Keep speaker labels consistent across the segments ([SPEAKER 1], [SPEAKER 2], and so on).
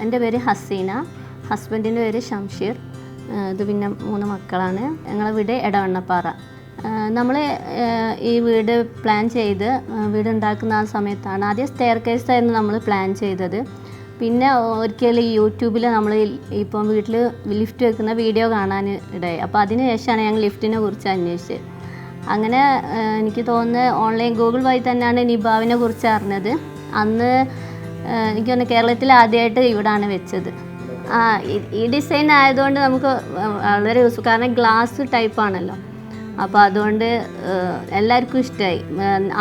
[SPEAKER 1] എൻ്റെ പേര് ഹസീന, ഹസ്ബൻഡിൻ്റെ പേര് ഷംഷീർ. ഇത് പിന്നെ 3 മക്കളാണ്. ഞങ്ങളെ വീട് എടവണ്ണപ്പാറ. നമ്മൾ ഈ വീട് പ്ലാൻ ചെയ്ത് വീടുണ്ടാക്കുന്ന ആ സമയത്താണ് ആദ്യം സ്റ്റെയർ കേസായിരുന്നു നമ്മൾ പ്ലാൻ ചെയ്തത്. പിന്നെ ഒരിക്കലും യൂട്യൂബിൽ നമ്മൾ ഇപ്പം വീട്ടിൽ ലിഫ്റ്റ് വെക്കുന്ന വീഡിയോ കാണാൻ ഇടയായി. അപ്പോൾ അതിന് ശേഷമാണ് ഞങ്ങൾ ലിഫ്റ്റിനെ കുറിച്ച് അന്വേഷിച്ചത്. അങ്ങനെ എനിക്ക് തോന്നുന്നത് ഓൺലൈൻ ഗൂഗിൾ വഴി തന്നെയാണ് നിബാവിനെ കുറിച്ച് അറിഞ്ഞത്. അന്ന് എനിക്ക് തോന്നുന്നു കേരളത്തിൽ ആദ്യമായിട്ട് ഇവിടാണ് വെച്ചത്. ഈ ഡിസൈൻ ആയതുകൊണ്ട് നമുക്ക് വളരെ യൂസ്, കാരണം ഗ്ലാസ് ടൈപ്പാണല്ലോ. അപ്പോൾ അതുകൊണ്ട് എല്ലാവർക്കും ഇഷ്ടമായി.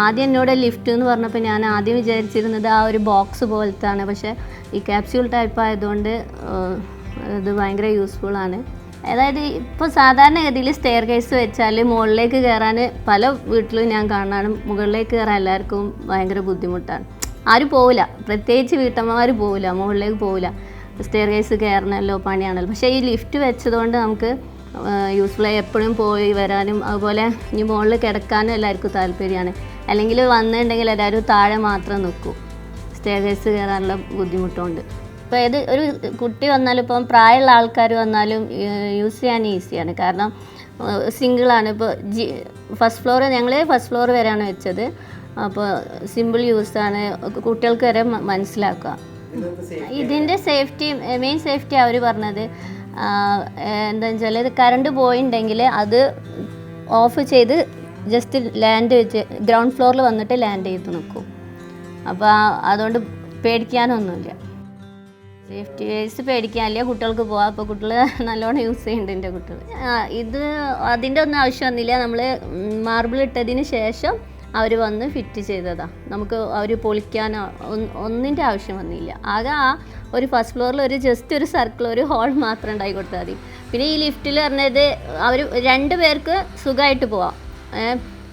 [SPEAKER 1] ആദ്യം എന്നോട് ലിഫ്റ്റ് എന്ന് പറഞ്ഞപ്പോൾ ഞാൻ ആദ്യം വിചാരിച്ചിരുന്നത് ആ ഒരു ബോക്സ് പോലത്താണ്. പക്ഷേ ഈ ക്യാപ്സ്യൂൾ ടൈപ്പ് ആയതുകൊണ്ട് ഇത് ഭയങ്കര യൂസ്ഫുള്ളാണ്. അതായത് ഇപ്പോൾ സാധാരണഗതിയിൽ സ്റ്റെയർ കേസ് വെച്ചാൽ മുകളിലേക്ക് കയറാൻ പല വീട്ടിലും ഞാൻ കാണാണ്, മുകളിലേക്ക് കയറാൻ എല്ലാവർക്കും ഭയങ്കര ബുദ്ധിമുട്ടാണ്. ആരും പോവില്ല, പ്രത്യേകിച്ച് വീട്ടമ്മമാർ പോവില്ല, മുകളിലേക്ക് പോവില്ല. സ്റ്റെയർ കേസ് കയറണമല്ലോ, പണിയാണല്ലോ. പക്ഷേ ഈ ലിഫ്റ്റ് വെച്ചതുകൊണ്ട് നമുക്ക് യൂസ്ഫുള്ളായി എപ്പോഴും പോയി വരാനും അതുപോലെ ഇനി മുകളിൽ കിടക്കാനും എല്ലാവർക്കും താല്പര്യമാണ്. അല്ലെങ്കിൽ വന്നിട്ടുണ്ടെങ്കിൽ എല്ലാവരും താഴെ മാത്രം നിൽക്കും, സ്റ്റെയർ കേസ് കയറാനുള്ള ബുദ്ധിമുട്ടുണ്ട്. ഇപ്പോൾ ഏത് ഒരു കുട്ടി വന്നാലും ഇപ്പം പ്രായമുള്ള ആൾക്കാർ വന്നാലും യൂസ് ചെയ്യാൻ ഈസിയാണ്. കാരണം സിംഗിളാണ്. ഇപ്പോൾ ഫസ്റ്റ് ഫ്ലോർ വരെയാണ് വെച്ചത്. അപ്പോൾ സിമ്പിൾ യൂസാണ്, കുട്ടികൾക്ക് വരെ മനസ്സിലാക്കുക. ഇതിൻ്റെ സേഫ്റ്റി, മെയിൻ സേഫ്റ്റി അവർ പറഞ്ഞത് എന്താണെന്ന് വെച്ചാൽ ഇത് കറണ്ട് പോയിട്ടുണ്ടെങ്കിൽ അത് ഓഫ് ചെയ്ത് ജസ്റ്റ് ലാൻഡ് വെച്ച് ഗ്രൗണ്ട് ഫ്ലോറിൽ വന്നിട്ട് ലാൻഡ് ചെയ്ത് നിൽക്കും. അപ്പോൾ അതുകൊണ്ട് പേടിക്കാനൊന്നുമില്ല. സേഫ്റ്റി വൈസ് പേടിക്കാനില്ല, കുട്ടികൾക്ക് പോകാം. അപ്പോൾ കുട്ടികൾ നല്ലോണം യൂസ് ചെയ്യുന്നുണ്ട് എൻ്റെ കുട്ടികൾ. ഇത് അതിൻ്റെ ഒന്നും ആവശ്യം വന്നില്ല. നമ്മൾ മാർബിൾ ഇട്ടതിന് ശേഷം അവർ വന്ന് ഫിറ്റ് ചെയ്തതാണ്. നമുക്ക് അവർ പൊളിക്കാനോ ഒന്നിൻ്റെ ആവശ്യം വന്നില്ല. ആകെ ആ ഒരു ഫസ്റ്റ് ഫ്ലോറിൽ ഒരു ജസ്റ്റ് ഒരു സർക്കിൾ, ഒരു ഹോൾ മാത്രം ഉണ്ടായി കൊടുത്താൽ മതി. പിന്നെ ഈ ലിഫ്റ്റിൽ പറഞ്ഞത് അവർ 2 പേർക്ക് സുഖമായിട്ട് പോവാം.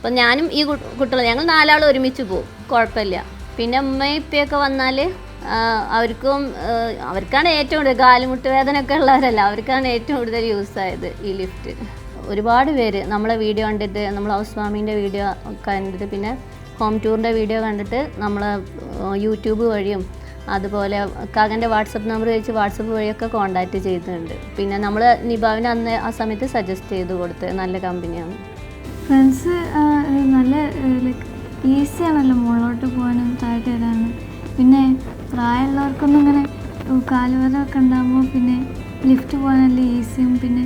[SPEAKER 1] ഇപ്പം ഞാനും ഈ കുട്ടികൾ ഞങ്ങൾ 4 ആൾ ഒരുമിച്ച് പോകും, കുഴപ്പമില്ല. പിന്നെ ഉമ്മയും ഇപ്പയൊക്കെ വന്നാൽ അവർക്കാണ് ഏറ്റവും കൂടുതൽ, കാലുമുട്ട് വേദനയൊക്കെ ഉള്ളവരല്ല, അവർക്കാണ് ഏറ്റവും കൂടുതൽ യൂസ് ആയത് ഈ ലിഫ്റ്റ്. ഒരുപാട് പേര് നമ്മളെ വീഡിയോ കണ്ടിട്ട്, നമ്മൾ ഹൗസ് വാമിൻ്റെ വീഡിയോ കണ്ടിട്ട്, പിന്നെ ഹോം ടൂറിൻ്റെ വീഡിയോ കണ്ടിട്ട് നമ്മൾ യൂട്യൂബ് വഴിയും അതുപോലെ കാകൻ്റെ വാട്സപ്പ് നമ്പർ വെച്ച് വാട്സപ്പ് വഴിയൊക്കെ കോൺടാക്റ്റ് ചെയ്തിട്ടുണ്ട്. പിന്നെ നമ്മൾ നിബാവിനെ അന്ന് ആ സമയത്ത് സജസ്റ്റ് ചെയ്ത് കൊടുത്ത് നല്ല കമ്പനിയാണ്.
[SPEAKER 2] ഫ്രണ്ട്സ് നല്ല ലൈക്ക് ഈസി ആണല്ലോ മുകളിലോട്ട് പോകാനും താഴെ വരാനും. പിന്നെ പ്രായമുള്ളവർക്കൊന്നും ഇങ്ങനെ കാലുവേദനയൊക്കെ ഉണ്ടാകുമ്പോൾ പിന്നെ ലിഫ്റ്റ് പോകാൻ നല്ല ഈസിയും പിന്നെ